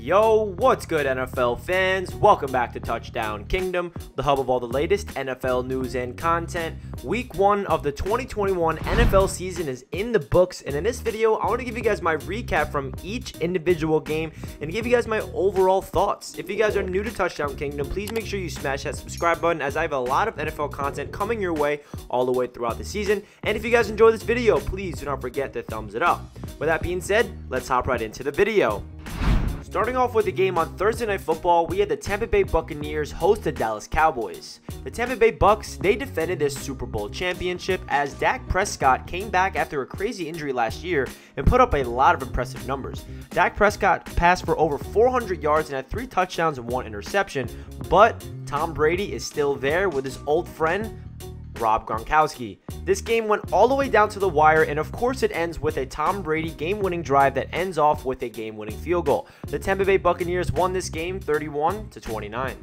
Yo, what's good NFL fans? Welcome back to Touchdown Kingdom, the hub of all the latest NFL news and content. Week 1 of the 2021 NFL season is in the books, and in this video, I want to give you guys my recap from each individual game and give you guys my overall thoughts. If you guys are new to Touchdown Kingdom, please make sure you smash that subscribe button as I have a lot of NFL content coming your way all the way throughout the season. And if you guys enjoy this video, please do not forget to thumbs it up. With that being said, let's hop right into the video. Starting off with the game on Thursday Night Football, we had the Tampa Bay Buccaneers host the Dallas Cowboys. The Tampa Bay Bucs, they defended their Super Bowl championship as Dak Prescott came back after a crazy injury last year and put up a lot of impressive numbers. Dak Prescott passed for over 400 yards and had 3 touchdowns and 1 interception, but Tom Brady is still there with his old friend, Rob Gronkowski. This game went all the way down to the wire, and of course it ends with a Tom Brady game-winning drive that ends off with a game-winning field goal. The Tampa Bay Buccaneers won this game 31-29.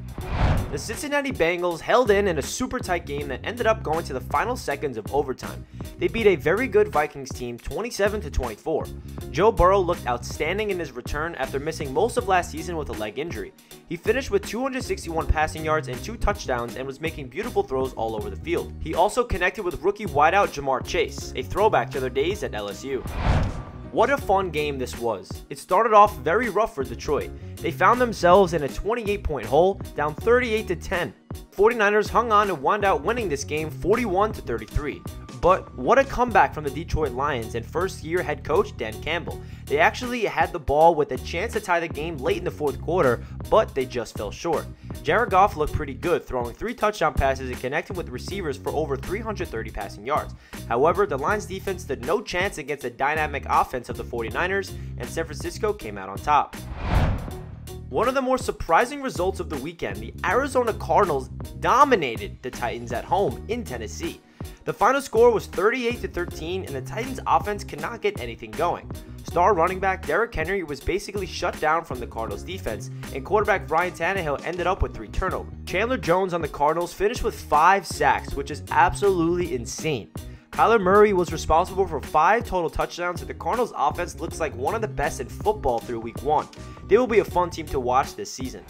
The Cincinnati Bengals held in a super tight game that ended up going to the final seconds of overtime. They beat a very good Vikings team 27-24. Joe Burrow looked outstanding in his return after missing most of last season with a leg injury. He finished with 261 passing yards and 2 touchdowns and was making beautiful throws all over the field. He also connected with rookie wideout Jamar Chase, a throwback to their days at LSU. What a fun game this was. It started off very rough for Detroit. They found themselves in a 28-point hole, down 38-10. 49ers hung on to wind out winning this game 41-33. But what a comeback from the Detroit Lions and first-year head coach Dan Campbell. They actually had the ball with a chance to tie the game late in the fourth quarter, but they just fell short. Jared Goff looked pretty good, throwing 3 touchdown passes and connecting with receivers for over 330 passing yards. However, the Lions defense stood no chance against the dynamic offense of the 49ers, and San Francisco came out on top. One of the more surprising results of the weekend, the Arizona Cardinals dominated the Titans at home in Tennessee. The final score was 38-13, and the Titans offense could not get anything going. Star running back Derrick Henry was basically shut down from the Cardinals defense, and quarterback Ryan Tannehill ended up with 3 turnovers. Chandler Jones on the Cardinals finished with 5 sacks, which is absolutely insane. Kyler Murray was responsible for 5 total touchdowns, and the Cardinals offense looks like one of the best in football through week 1. They will be a fun team to watch this season.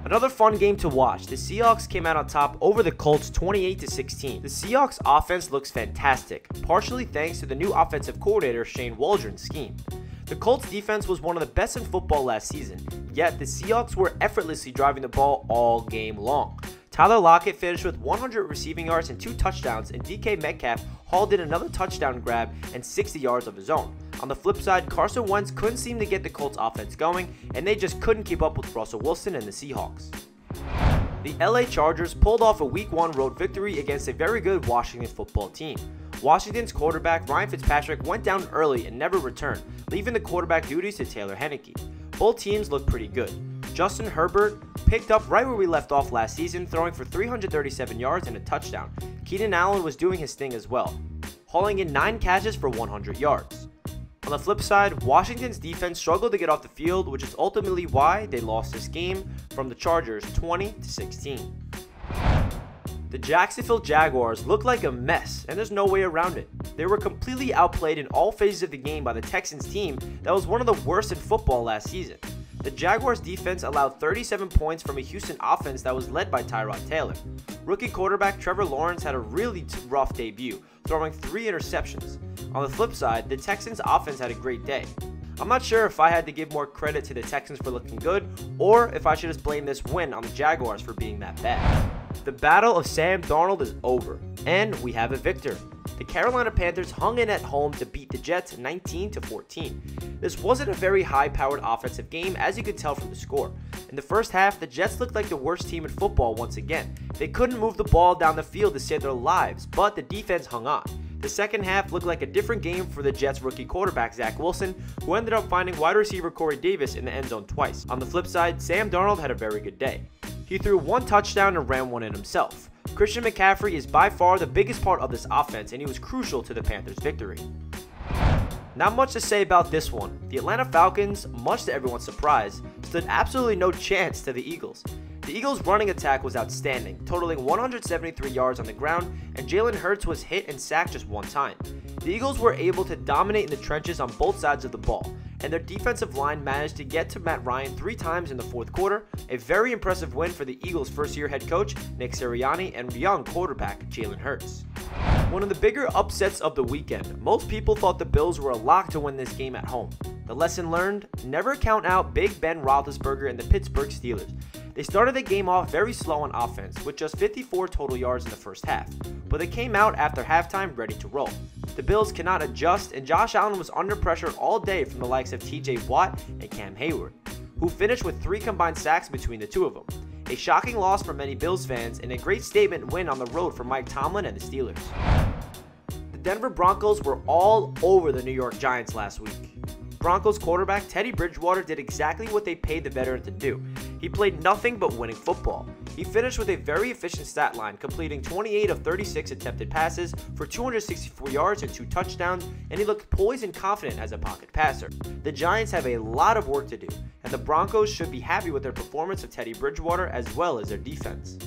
Another fun game to watch. The Seahawks came out on top over the Colts 28-16. The Seahawks offense looks fantastic, partially thanks to the new offensive coordinator Shane Waldron's scheme. The Colts defense was one of the best in football last season, yet the Seahawks were effortlessly driving the ball all game long. Tyler Lockett finished with 100 receiving yards and 2 touchdowns, and DK Metcalf hauled in another touchdown grab and 60 yards of his own. On the flip side, Carson Wentz couldn't seem to get the Colts offense going, and they just couldn't keep up with Russell Wilson and the Seahawks. The LA Chargers pulled off a Week 1 road victory against a very good Washington football team. Washington's quarterback Ryan Fitzpatrick went down early and never returned, leaving the quarterback duties to Taylor Heinicke. Both teams looked pretty good. Justin Herbert picked up right where we left off last season, throwing for 337 yards and a touchdown. Keenan Allen was doing his thing as well, hauling in 9 catches for 100 yards. On the flip side, Washington's defense struggled to get off the field, which is ultimately why they lost this game from the Chargers 20-16. The Jacksonville Jaguars looked like a mess, and there's no way around it. They were completely outplayed in all phases of the game by the Texans team that was one of the worst in football last season. The Jaguars defense allowed 37 points from a Houston offense that was led by Tyrod Taylor. Rookie quarterback Trevor Lawrence had a really rough debut, throwing 3 interceptions. On the flip side, the Texans offense had a great day. I'm not sure if I had to give more credit to the Texans for looking good, or if I should just blame this win on the Jaguars for being that bad. The battle of Sam Darnold is over, and we have a victor. The Carolina Panthers hung in at home to beat the Jets 19-14. This wasn't a very high-powered offensive game, as you could tell from the score. In the first half, the Jets looked like the worst team in football once again. They couldn't move the ball down the field to save their lives, but the defense hung on. The second half looked like a different game for the Jets rookie quarterback Zach Wilson, who ended up finding wide receiver Corey Davis in the end zone twice. On the flip side, Sam Darnold had a very good day. He threw 1 touchdown and ran 1 in himself. Christian McCaffrey is by far the biggest part of this offense, and he was crucial to the Panthers' victory. Not much to say about this one. The Atlanta Falcons, much to everyone's surprise, stood absolutely no chance to the Eagles. The Eagles' running attack was outstanding, totaling 173 yards on the ground, and Jalen Hurts was hit and sacked just 1 time. The Eagles were able to dominate in the trenches on both sides of the ball. and their defensive line managed to get to Matt Ryan 3 times in the fourth quarter, a very impressive win for the Eagles' first-year head coach Nick Sirianni and young quarterback Jalen Hurts. One of the bigger upsets of the weekend, most people thought the Bills were a lock to win this game at home. The lesson learned, never count out Big Ben Roethlisberger and the Pittsburgh Steelers. They started the game off very slow on offense with just 54 total yards in the first half, but they came out after halftime ready to roll. The Bills cannot adjust, and Josh Allen was under pressure all day from the likes of TJ Watt and Cam Hayward, who finished with 3 combined sacks between the two of them. A shocking loss for many Bills fans and a great statement win on the road for Mike Tomlin and the Steelers. The Denver Broncos were all over the New York Giants last week. Broncos quarterback Teddy Bridgewater did exactly what they paid the veteran to do. He played nothing but winning football. He finished with a very efficient stat line, completing 28 of 36 attempted passes for 264 yards and 2 touchdowns, and he looked poised and confident as a pocket passer. The Giants have a lot of work to do, and the Broncos should be happy with their performance of Teddy Bridgewater as well as their defense.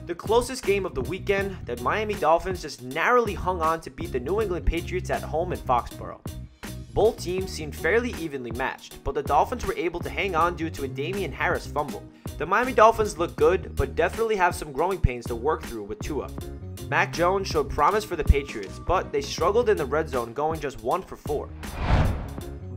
The closest game of the weekend, the Miami Dolphins just narrowly hung on to beat the New England Patriots at home in Foxborough. Both teams seemed fairly evenly matched, but the Dolphins were able to hang on due to a Damian Harris fumble. The Miami Dolphins look good, but definitely have some growing pains to work through with Tua. Mac Jones showed promise for the Patriots, but they struggled in the red zone, going just 1 for 4.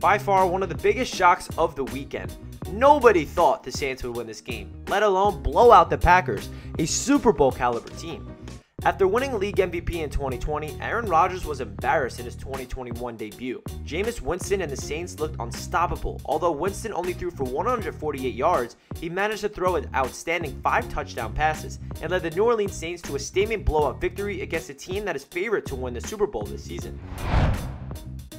By far, one of the biggest shocks of the weekend. Nobody thought the Saints would win this game, let alone blow out the Packers, a Super Bowl caliber team. After winning league MVP in 2020, Aaron Rodgers was embarrassed in his 2021 debut. Jameis Winston and the Saints looked unstoppable. Although Winston only threw for 148 yards, he managed to throw an outstanding 5 touchdown passes and led the New Orleans Saints to a statement blowout victory against a team that is favored to win the Super Bowl this season.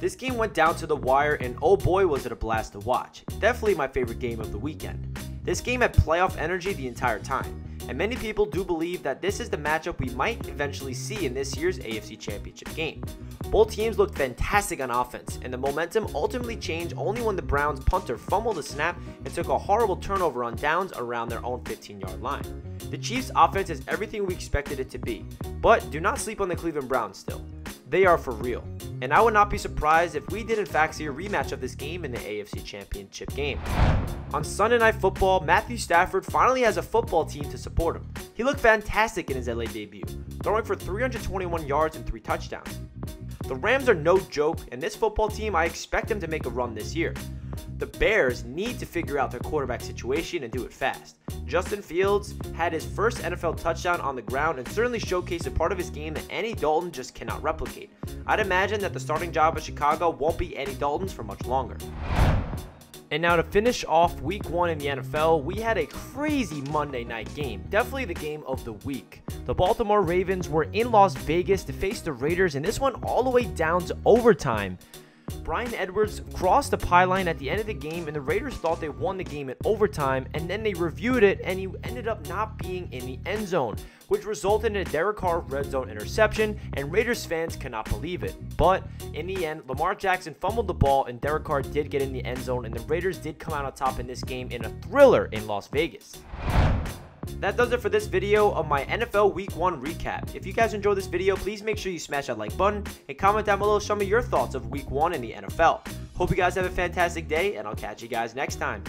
This game went down to the wire, and oh boy was it a blast to watch. Definitely my favorite game of the weekend. This game had playoff energy the entire time, and many people do believe that this is the matchup we might eventually see in this year's AFC Championship game. Both teams looked fantastic on offense, and the momentum ultimately changed only when the Browns punter fumbled the snap and took a horrible turnover on downs around their own 15-yard line. The Chiefs' offense is everything we expected it to be, but do not sleep on the Cleveland Browns still. They are for real, and I would not be surprised if we did in fact see a rematch of this game in the AFC Championship game. On Sunday Night Football, Matthew Stafford finally has a football team to support him. He looked fantastic in his LA debut, throwing for 321 yards and 3 touchdowns. The Rams are no joke, and this football team, I expect them to make a run this year. The Bears need to figure out their quarterback situation and do it fast. Justin Fields had his first NFL touchdown on the ground and certainly showcased a part of his game that Andy Dalton just cannot replicate. I'd imagine that the starting job of Chicago won't be Andy Dalton's for much longer. And now to finish off week 1 in the NFL, we had a crazy Monday night game, definitely the game of the week. The Baltimore Ravens were in Las Vegas to face the Raiders, and this went all the way down to overtime. Bryan Edwards crossed the pylon at the end of the game, and the Raiders thought they won the game in overtime, and then they reviewed it, and he ended up not being in the end zone, which resulted in a Derek Carr red zone interception, and Raiders fans cannot believe it. But in the end, Lamar Jackson fumbled the ball, and Derek Carr did get in the end zone, and the Raiders did come out on top in this game in a thriller in Las Vegas. That does it for this video of my NFL Week 1 recap. If you guys enjoyed this video, please make sure you smash that like button and comment down below some of your thoughts of Week 1 in the NFL. Hope you guys have a fantastic day, and I'll catch you guys next time.